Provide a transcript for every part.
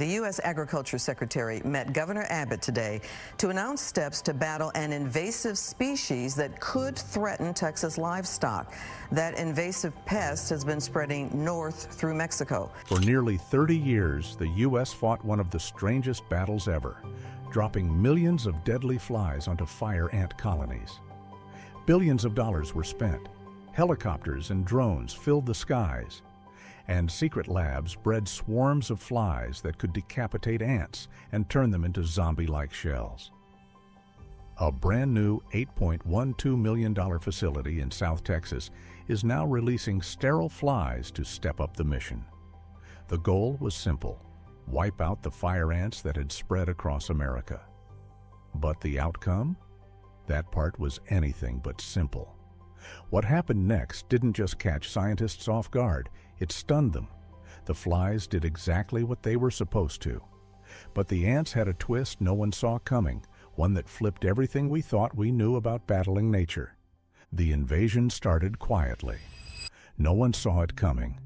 The U.S. Agriculture Secretary met Governor Abbott today to announce steps to battle an invasive species that could threaten Texas livestock. That invasive pest has been spreading north through Mexico. For nearly 30 years, the U.S. fought one of the strangest battles ever, dropping millions of deadly flies onto fire ant colonies. Billions of dollars were spent. Helicopters and drones filled the skies. And secret labs bred swarms of flies that could decapitate ants and turn them into zombie-like shells. A brand new $8.12 million facility in South Texas is now releasing sterile flies to step up the mission. The goal was simple: wipe out the fire ants that had spread across America. But the outcome? That part was anything but simple. What happened next didn't just catch scientists off guard, it stunned them. The flies did exactly what they were supposed to. But the ants had a twist no one saw coming, one that flipped everything we thought we knew about battling nature. The invasion started quietly. No one saw it coming.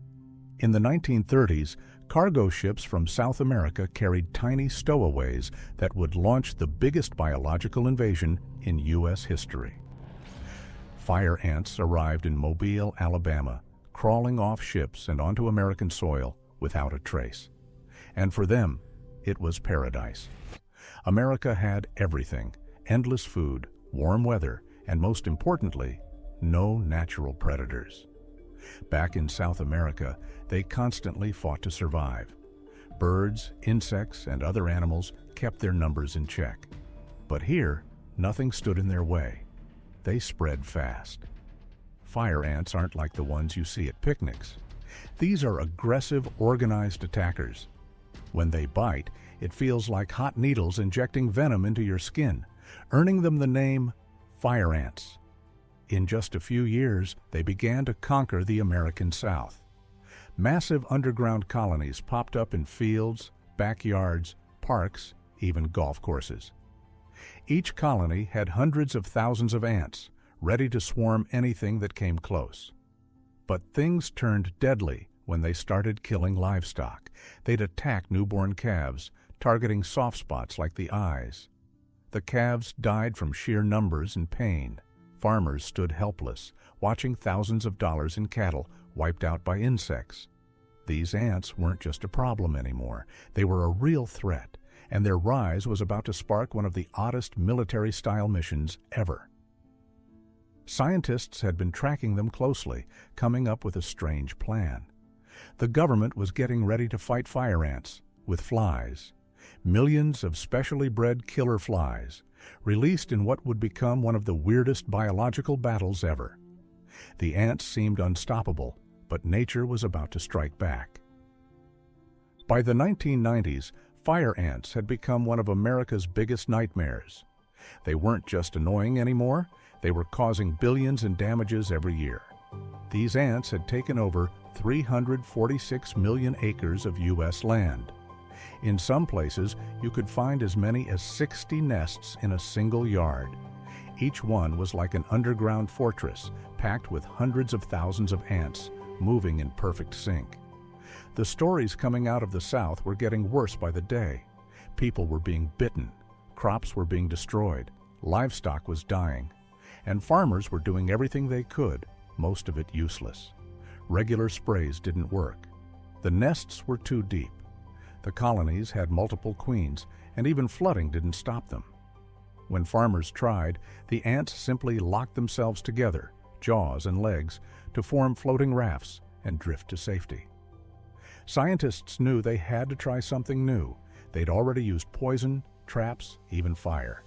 In the 1930s, cargo ships from South America carried tiny stowaways that would launch the biggest biological invasion in U.S. history. Fire ants arrived in Mobile, Alabama, crawling off ships and onto American soil without a trace. And for them, it was paradise. America had everything: endless food, warm weather, and most importantly, no natural predators. Back in South America, they constantly fought to survive. Birds, insects, and other animals kept their numbers in check. But here, nothing stood in their way. They spread fast. Fire ants aren't like the ones you see at picnics. These are aggressive, organized attackers. When they bite, it feels like hot needles injecting venom into your skin, earning them the name fire ants. In just a few years, they began to conquer the American South. Massive underground colonies popped up in fields, backyards, parks, even golf courses. Each colony had hundreds of thousands of ants, ready to swarm anything that came close. But things turned deadly when they started killing livestock. They'd attack newborn calves, targeting soft spots like the eyes. The calves died from sheer numbers and pain. Farmers stood helpless, watching thousands of dollars in cattle wiped out by insects. These ants weren't just a problem anymore. They were a real threat, and their rise was about to spark one of the oddest military-style missions ever. Scientists had been tracking them closely, coming up with a strange plan. The government was getting ready to fight fire ants with flies. Millions of specially bred killer flies, released in what would become one of the weirdest biological battles ever. The ants seemed unstoppable, but nature was about to strike back. By the 1990s, fire ants had become one of America's biggest nightmares. They weren't just annoying anymore, they were causing billions in damages every year. These ants had taken over 346 million acres of U.S. land. In some places, you could find as many as 60 nests in a single yard. Each one was like an underground fortress, packed with hundreds of thousands of ants, moving in perfect sync. The stories coming out of the South were getting worse by the day. People were being bitten, crops were being destroyed, livestock was dying, and farmers were doing everything they could, most of it useless. Regular sprays didn't work. The nests were too deep. The colonies had multiple queens, and even flooding didn't stop them. When farmers tried, the ants simply locked themselves together, jaws and legs, to form floating rafts and drift to safety. Scientists knew they had to try something new. They'd already used poison, traps, even fire.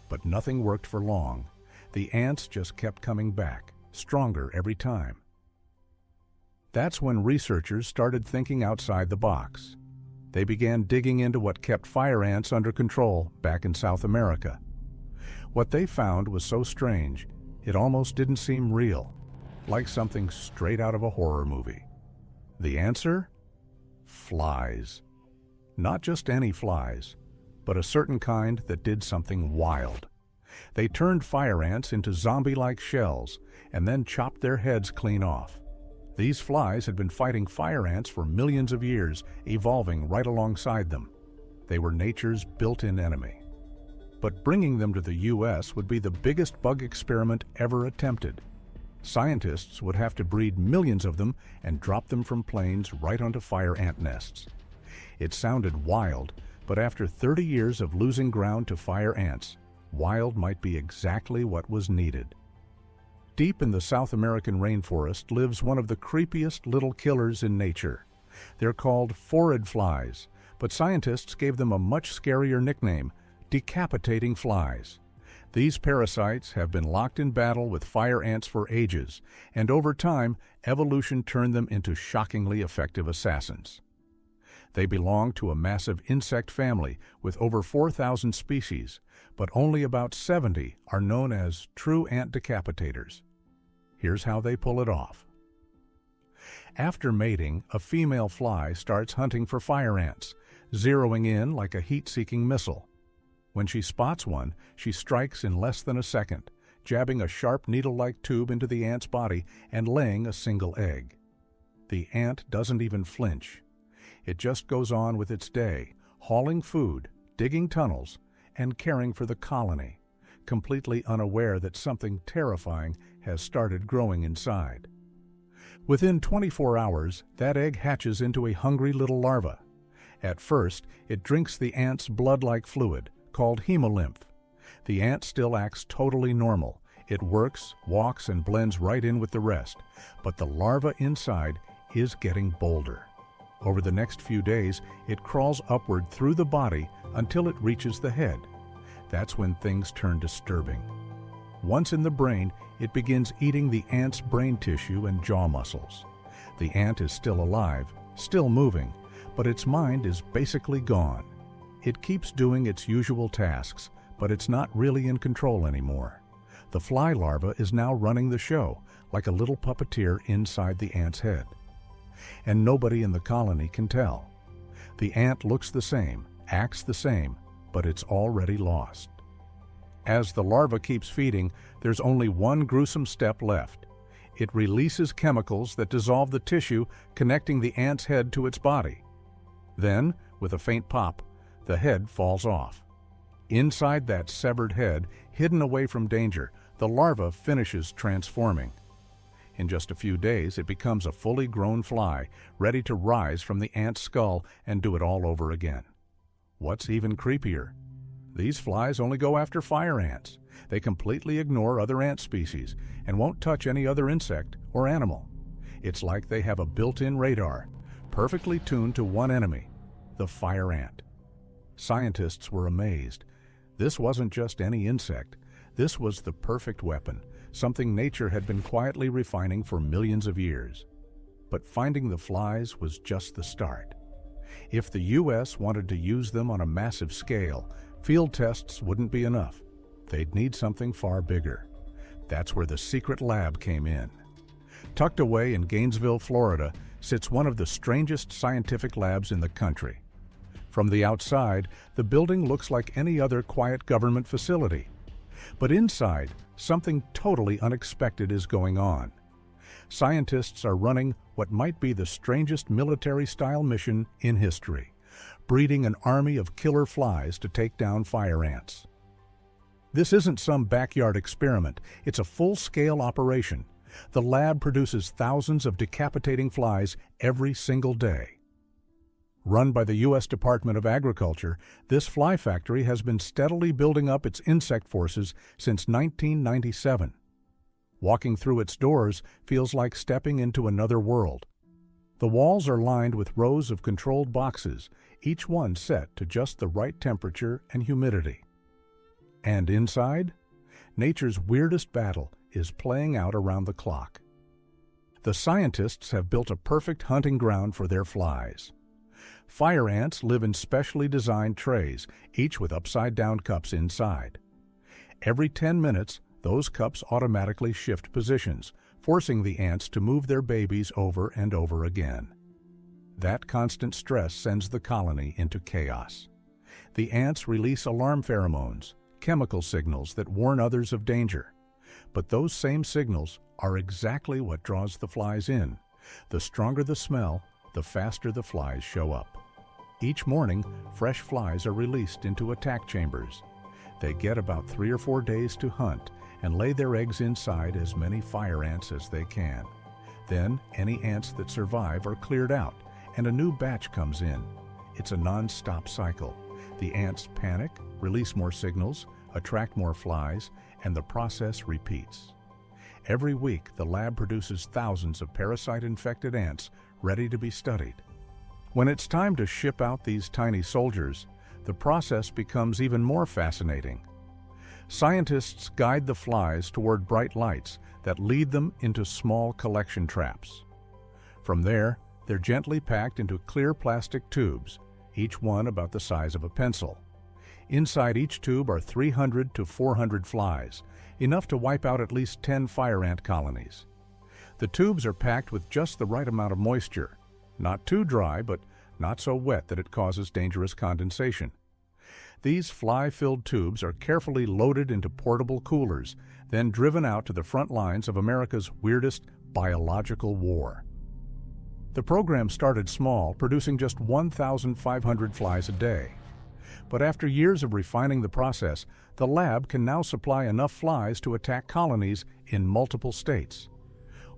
But nothing worked for long. The ants just kept coming back, stronger every time. That's when researchers started thinking outside the box. They began digging into what kept fire ants under control back in South America. What they found was so strange, it almost didn't seem real, like something straight out of a horror movie. The answer? Flies. Not just any flies, but a certain kind that did something wild. They turned fire ants into zombie-like shells and then chopped their heads clean off. These flies had been fighting fire ants for millions of years, evolving right alongside them. They were nature's built-in enemy. But bringing them to the U.S. would be the biggest bug experiment ever attempted. Scientists would have to breed millions of them and drop them from planes right onto fire ant nests. It sounded wild, but after 30 years of losing ground to fire ants, wild might be exactly what was needed. Deep in the South American rainforest lives one of the creepiest little killers in nature. They're called phorid flies, but scientists gave them a much scarier nickname, decapitating flies. These parasites have been locked in battle with fire ants for ages, and over time, evolution turned them into shockingly effective assassins. They belong to a massive insect family with over 4,000 species, but only about 70 are known as true ant decapitators. Here's how they pull it off. After mating, a female fly starts hunting for fire ants, zeroing in like a heat-seeking missile. When she spots one, she strikes in less than a second, jabbing a sharp needle-like tube into the ant's body and laying a single egg. The ant doesn't even flinch. It just goes on with its day, hauling food, digging tunnels, and caring for the colony, completely unaware that something terrifying has started growing inside. Within 24 hours, that egg hatches into a hungry little larva. At first, it drinks the ant's blood-like fluid, called hemolymph. The ant still acts totally normal. It works, walks, and blends right in with the rest, but the larva inside is getting bolder. Over the next few days, it crawls upward through the body until it reaches the head. That's when things turn disturbing. Once in the brain, it begins eating the ant's brain tissue and jaw muscles. The ant is still alive, still moving, but its mind is basically gone. It keeps doing its usual tasks, but it's not really in control anymore. The fly larva is now running the show, like a little puppeteer inside the ant's head. And nobody in the colony can tell. The ant looks the same, acts the same, but it's already lost. As the larva keeps feeding, there's only one gruesome step left. It releases chemicals that dissolve the tissue connecting the ant's head to its body. Then, with a faint pop, the head falls off. Inside that severed head, hidden away from danger, the larva finishes transforming. In just a few days, it becomes a fully grown fly, ready to rise from the ant's skull and do it all over again. What's even creepier? These flies only go after fire ants. They completely ignore other ant species and won't touch any other insect or animal. It's like they have a built-in radar, perfectly tuned to one enemy, the fire ant. Scientists were amazed. This wasn't just any insect. This was the perfect weapon, something nature had been quietly refining for millions of years. But finding the flies was just the start. If the U.S. wanted to use them on a massive scale, field tests wouldn't be enough. They'd need something far bigger. That's where the secret lab came in. Tucked away in Gainesville, Florida, sits one of the strangest scientific labs in the country. From the outside, the building looks like any other quiet government facility. But inside, something totally unexpected is going on. Scientists are running what might be the strangest military-style mission in history, breeding an army of killer flies to take down fire ants. This isn't some backyard experiment. It's a full-scale operation. The lab produces thousands of decapitating flies every single day. Run by the U.S. Department of Agriculture, this fly factory has been steadily building up its insect forces since 1997. Walking through its doors feels like stepping into another world. The walls are lined with rows of controlled boxes, each one set to just the right temperature and humidity. And inside, nature's weirdest battle is playing out around the clock. The scientists have built a perfect hunting ground for their flies. Fire ants live in specially designed trays, each with upside-down cups inside. Every 10 minutes, those cups automatically shift positions, forcing the ants to move their babies over and over again. That constant stress sends the colony into chaos. The ants release alarm pheromones, chemical signals that warn others of danger. But those same signals are exactly what draws the flies in, The stronger the smell, the faster the flies show up. Each morning, fresh flies are released into attack chambers. They get about 3 or 4 days to hunt and lay their eggs inside as many fire ants as they can. Then, any ants that survive are cleared out, and a new batch comes in. It's a non-stop cycle. The ants panic, release more signals, attract more flies, and the process repeats. Every week, the lab produces thousands of parasite-infected ants ready to be studied. When it's time to ship out these tiny soldiers, the process becomes even more fascinating. Scientists guide the flies toward bright lights that lead them into small collection traps. From there, they're gently packed into clear plastic tubes, each one about the size of a pencil. Inside each tube are 300 to 400 flies, enough to wipe out at least 10 fire ant colonies. The tubes are packed with just the right amount of moisture, not too dry, but not so wet that it causes dangerous condensation. These fly-filled tubes are carefully loaded into portable coolers, then driven out to the front lines of America's weirdest biological war. The program started small, producing just 1,500 flies a day. But after years of refining the process, the lab can now supply enough flies to attack colonies in multiple states.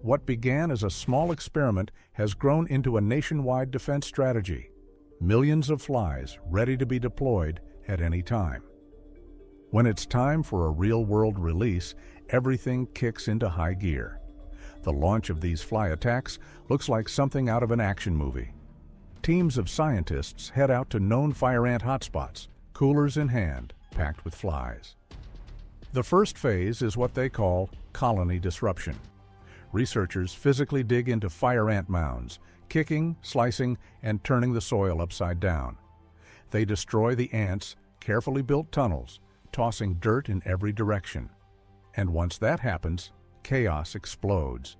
What began as a small experiment has grown into a nationwide defense strategy. Millions of flies ready to be deployed at any time. When it's time for a real-world release, everything kicks into high gear. The launch of these fly attacks looks like something out of an action movie. Teams of scientists head out to known fire ant hotspots, coolers in hand, packed with flies. The first phase is what they call colony disruption. Researchers physically dig into fire ant mounds, kicking, slicing, and turning the soil upside down. They destroy the ants' carefully built tunnels, tossing dirt in every direction. And once that happens, chaos explodes.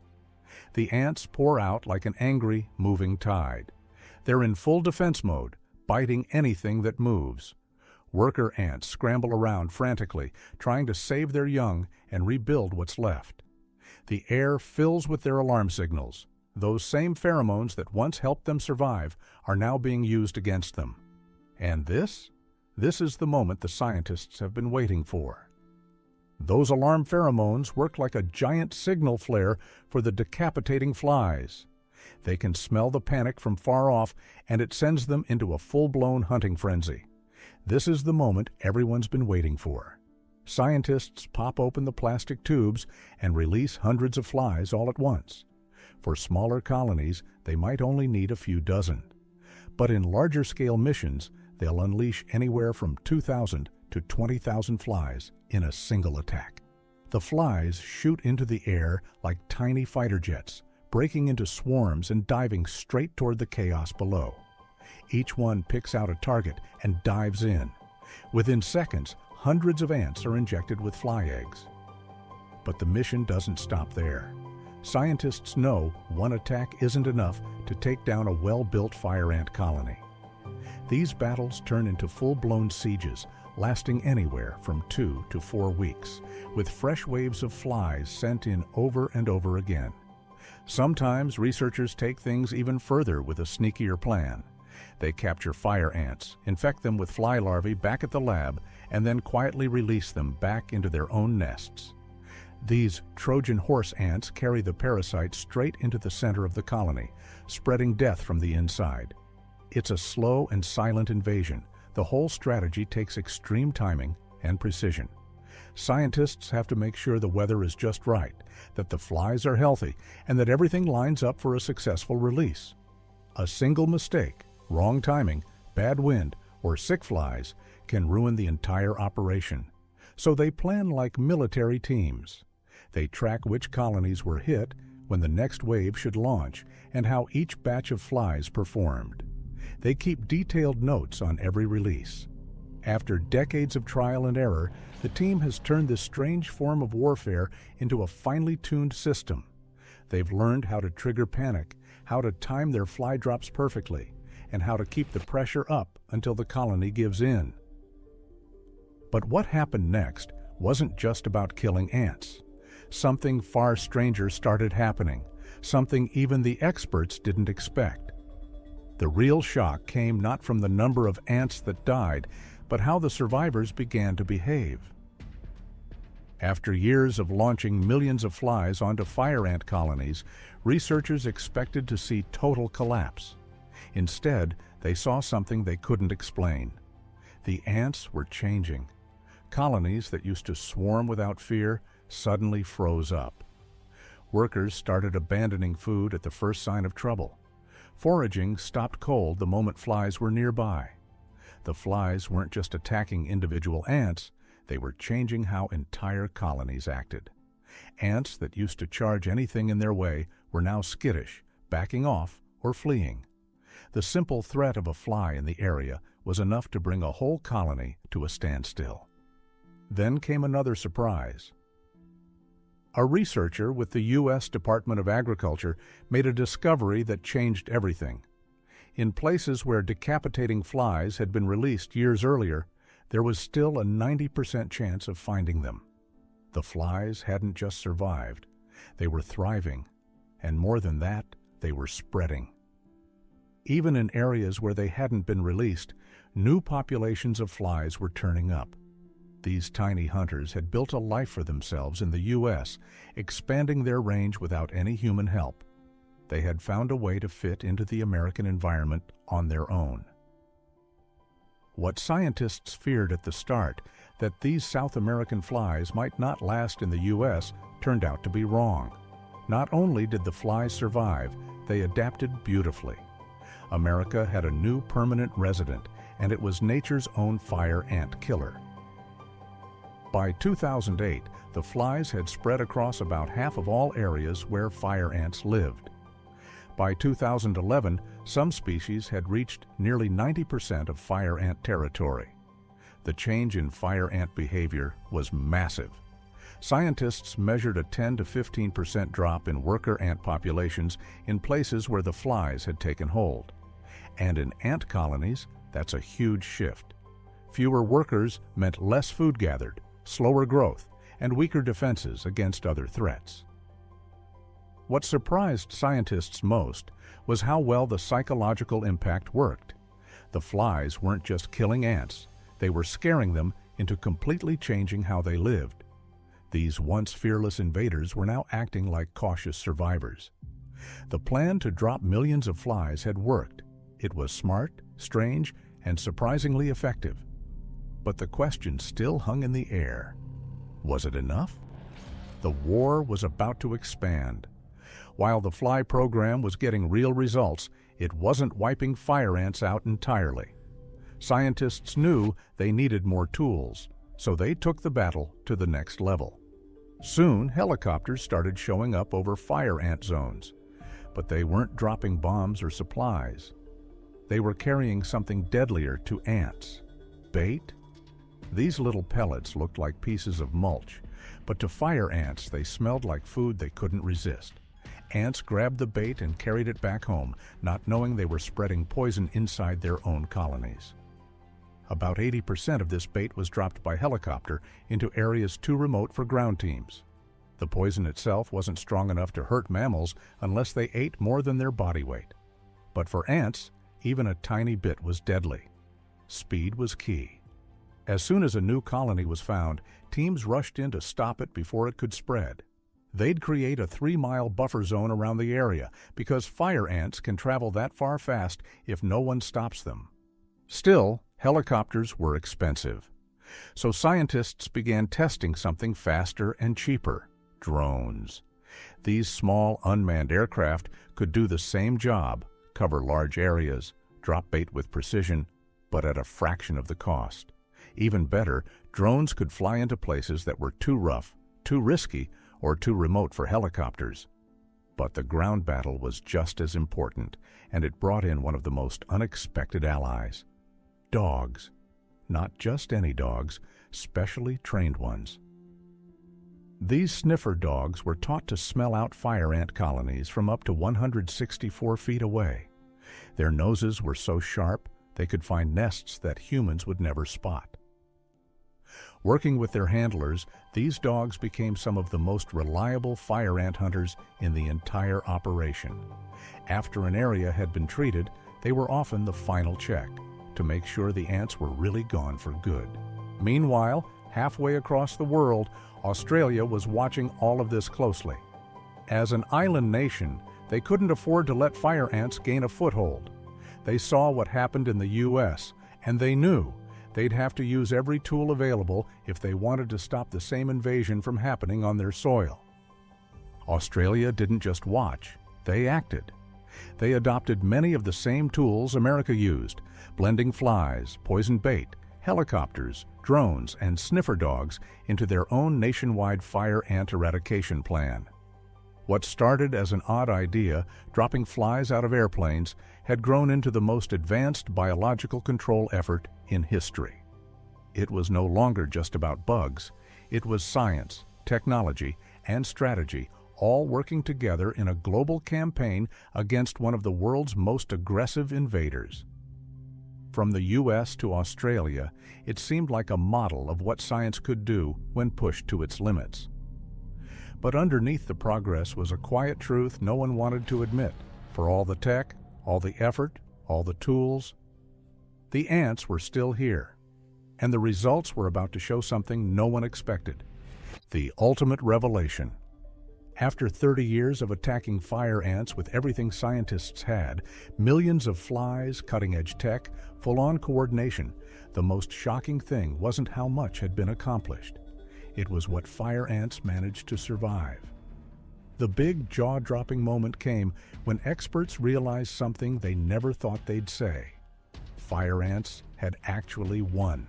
The ants pour out like an angry, moving tide. They're in full defense mode, biting anything that moves. Worker ants scramble around frantically, trying to save their young and rebuild what's left. The air fills with their alarm signals. Those same pheromones that once helped them survive are now being used against them. And this is the moment the scientists have been waiting for. Those alarm pheromones work like a giant signal flare for the decapitating flies. They can smell the panic from far off, and it sends them into a full-blown hunting frenzy. This is the moment everyone's been waiting for. Scientists pop open the plastic tubes and release hundreds of flies all at once. For smaller colonies, they might only need a few dozen. But in larger-scale missions, they'll unleash anywhere from 2,000 to 20,000 flies in a single attack. The flies shoot into the air like tiny fighter jets, breaking into swarms and diving straight toward the chaos below. Each one picks out a target and dives in. Within seconds, hundreds of ants are injected with fly eggs. But the mission doesn't stop there. Scientists know one attack isn't enough to take down a well-built fire ant colony. These battles turn into full-blown sieges, lasting anywhere from 2 to 4 weeks, with fresh waves of flies sent in over and over again. Sometimes researchers take things even further with a sneakier plan. They capture fire ants, infect them with fly larvae back at the lab, and then quietly release them back into their own nests. These Trojan horse ants carry the parasite straight into the center of the colony, spreading death from the inside. It's a slow and silent invasion. The whole strategy takes extreme timing and precision. Scientists have to make sure the weather is just right, that the flies are healthy, and that everything lines up for a successful release. A single mistake, wrong timing, bad wind, or sick flies can ruin the entire operation. So they plan like military teams. They track which colonies were hit, when the next wave should launch, and how each batch of flies performed. They keep detailed notes on every release. After decades of trial and error, the team has turned this strange form of warfare into a finely tuned system. They've learned how to trigger panic, how to time their fly drops perfectly, and how to keep the pressure up until the colony gives in. But what happened next wasn't just about killing ants. Something far stranger started happening, something even the experts didn't expect. The real shock came not from the number of ants that died, but how the survivors began to behave. After years of launching millions of flies onto fire ant colonies, researchers expected to see total collapse. Instead, they saw something they couldn't explain. The ants were changing. Colonies that used to swarm without fear suddenly froze up. Workers started abandoning food at the first sign of trouble. Foraging stopped cold the moment flies were nearby. The flies weren't just attacking individual ants, they were changing how entire colonies acted. Ants that used to charge anything in their way were now skittish, backing off, or fleeing. The simple threat of a fly in the area was enough to bring a whole colony to a standstill. Then came another surprise. A researcher with the U.S. Department of Agriculture made a discovery that changed everything. In places where decapitating flies had been released years earlier, there was still a 90% chance of finding them. The flies hadn't just survived, they were thriving, and more than that, they were spreading. Even in areas where they hadn't been released, new populations of flies were turning up. These tiny hunters had built a life for themselves in the U.S., expanding their range without any human help. They had found a way to fit into the American environment on their own. What scientists feared at the start, that these South American flies might not last in the U.S., turned out to be wrong. Not only did the flies survive, they adapted beautifully. America had a new permanent resident, and it was nature's own fire ant killer. By 2008, the flies had spread across about half of all areas where fire ants lived. By 2011, some species had reached nearly 90% of fire ant territory. The change in fire ant behavior was massive. Scientists measured a 10 to 15% drop in worker ant populations in places where the flies had taken hold. And in ant colonies, that's a huge shift. Fewer workers meant less food gathered, slower growth, and weaker defenses against other threats. What surprised scientists most was how well the psychological impact worked. The flies weren't just killing ants, they were scaring them into completely changing how they lived. These once fearless invaders were now acting like cautious survivors. The plan to drop millions of flies had worked. It was smart, strange, and surprisingly effective. But the question still hung in the air. Was it enough? The war was about to expand. While the fly program was getting real results, it wasn't wiping fire ants out entirely. Scientists knew they needed more tools, so they took the battle to the next level. Soon, helicopters started showing up over fire ant zones, but they weren't dropping bombs or supplies. They were carrying something deadlier to ants. Bait? These little pellets looked like pieces of mulch, but to fire ants they smelled like food they couldn't resist. Ants grabbed the bait and carried it back home, not knowing they were spreading poison inside their own colonies. About 80% of this bait was dropped by helicopter into areas too remote for ground teams. The poison itself wasn't strong enough to hurt mammals unless they ate more than their body weight. But for ants, even a tiny bit was deadly. Speed was key. As soon as a new colony was found, teams rushed in to stop it before it could spread. They'd create a 3-mile buffer zone around the area because fire ants can travel that far fast if no one stops them. Still, helicopters were expensive. So scientists began testing something faster and cheaper: drones. These small, unmanned aircraft could do the same job, cover large areas, drop bait with precision, but at a fraction of the cost. Even better, drones could fly into places that were too rough, too risky, or too remote for helicopters. But the ground battle was just as important, and it brought in one of the most unexpected allies: dogs. Not just any dogs, specially trained ones. These sniffer dogs were taught to smell out fire ant colonies from up to 164 feet away. Their noses were so sharp they could find nests that humans would never spot. Working with their handlers, these dogs became some of the most reliable fire ant hunters in the entire operation. After an area had been treated, they were often the final check to make sure the ants were really gone for good. Meanwhile, halfway across the world, Australia was watching all of this closely. As an island nation, they couldn't afford to let fire ants gain a foothold. They saw what happened in the U.S., and they knew they'd have to use every tool available if they wanted to stop the same invasion from happening on their soil. Australia didn't just watch, they acted. They adopted many of the same tools America used, blending flies, poison bait, helicopters, drones, and sniffer dogs into their own nationwide fire ant eradication plan. What started as an odd idea, dropping flies out of airplanes, had grown into the most advanced biological control effort in history. It was no longer just about bugs. It was science, technology, and strategy, all working together in a global campaign against one of the world's most aggressive invaders. From the U.S. to Australia, it seemed like a model of what science could do when pushed to its limits. But underneath the progress was a quiet truth no one wanted to admit. For all the tech, all the effort, all the tools, the ants were still here, and the results were about to show something no one expected: the ultimate revelation. After 30 years of attacking fire ants with everything scientists had, millions of flies, cutting-edge tech, full-on coordination, the most shocking thing wasn't how much had been accomplished. It was what fire ants managed to survive. The big jaw-dropping moment came when experts realized something they never thought they'd say. Fire ants had actually won.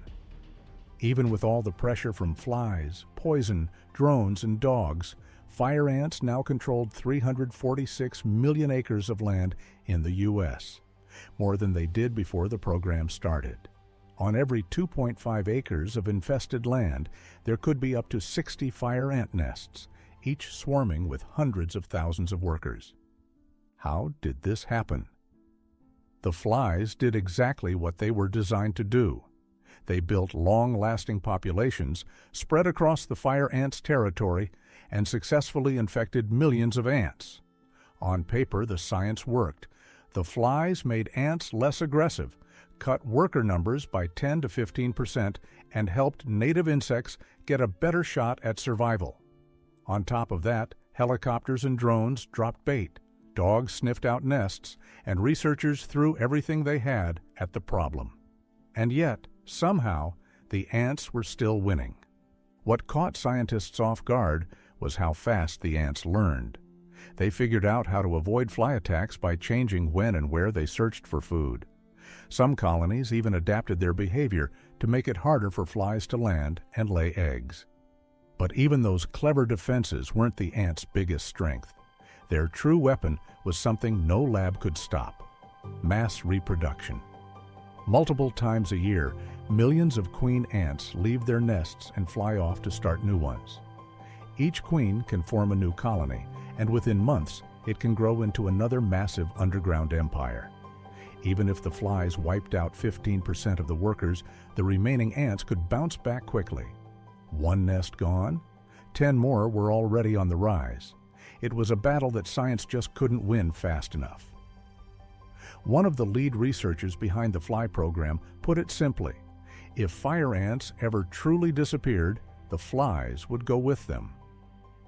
Even with all the pressure from flies, poison, drones, and dogs, fire ants now controlled 346 million acres of land in the U.S., more than they did before the program started. On every 2.5 acres of infested land, there could be up to 60 fire ant nests, each swarming with hundreds of thousands of workers. How did this happen? The flies did exactly what they were designed to do. They built long-lasting populations, spread across the fire ants' territory, and successfully infected millions of ants. On paper, the science worked. The flies made ants less aggressive, cut worker numbers by 10 to 15%, and helped native insects get a better shot at survival. On top of that, helicopters and drones dropped bait, dogs sniffed out nests, and researchers threw everything they had at the problem. And yet, somehow, the ants were still winning. What caught scientists off guard was how fast the ants learned. They figured out how to avoid fly attacks by changing when and where they searched for food. Some colonies even adapted their behavior to make it harder for flies to land and lay eggs. But even those clever defenses weren't the ants' biggest strength. Their true weapon was something no lab could stop: mass reproduction. Multiple times a year, millions of queen ants leave their nests and fly off to start new ones. Each queen can form a new colony, and within months, it can grow into another massive underground empire. Even if the flies wiped out 15% of the workers, the remaining ants could bounce back quickly. One nest gone, 10 more were already on the rise. It was a battle that science just couldn't win fast enough. One of the lead researchers behind the fly program put it simply: if fire ants ever truly disappeared, the flies would go with them.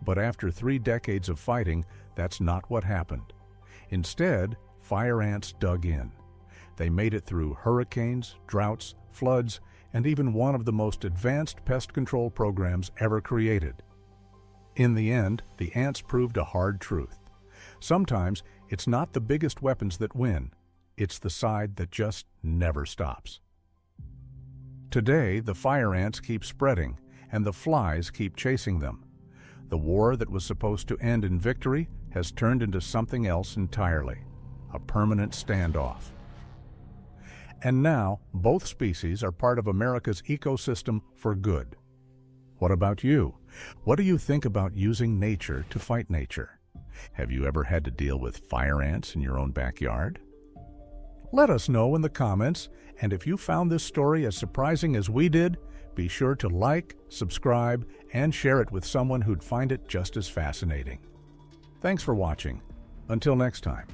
But after 3 decades of fighting, that's not what happened. Instead, fire ants dug in. They made it through hurricanes, droughts, floods, and even one of the most advanced pest control programs ever created. In the end, the ants proved a hard truth. Sometimes it's not the biggest weapons that win, it's the side that just never stops. Today, the fire ants keep spreading, and the flies keep chasing them. The war that was supposed to end in victory has turned into something else entirely: a permanent standoff. And now, both species are part of America's ecosystem for good. What about you? What do you think about using nature to fight nature? Have you ever had to deal with fire ants in your own backyard? Let us know in the comments, and if you found this story as surprising as we did, Be sure to like, subscribe, and share it with someone who'd find it just as fascinating. Thanks for watching. Until next time.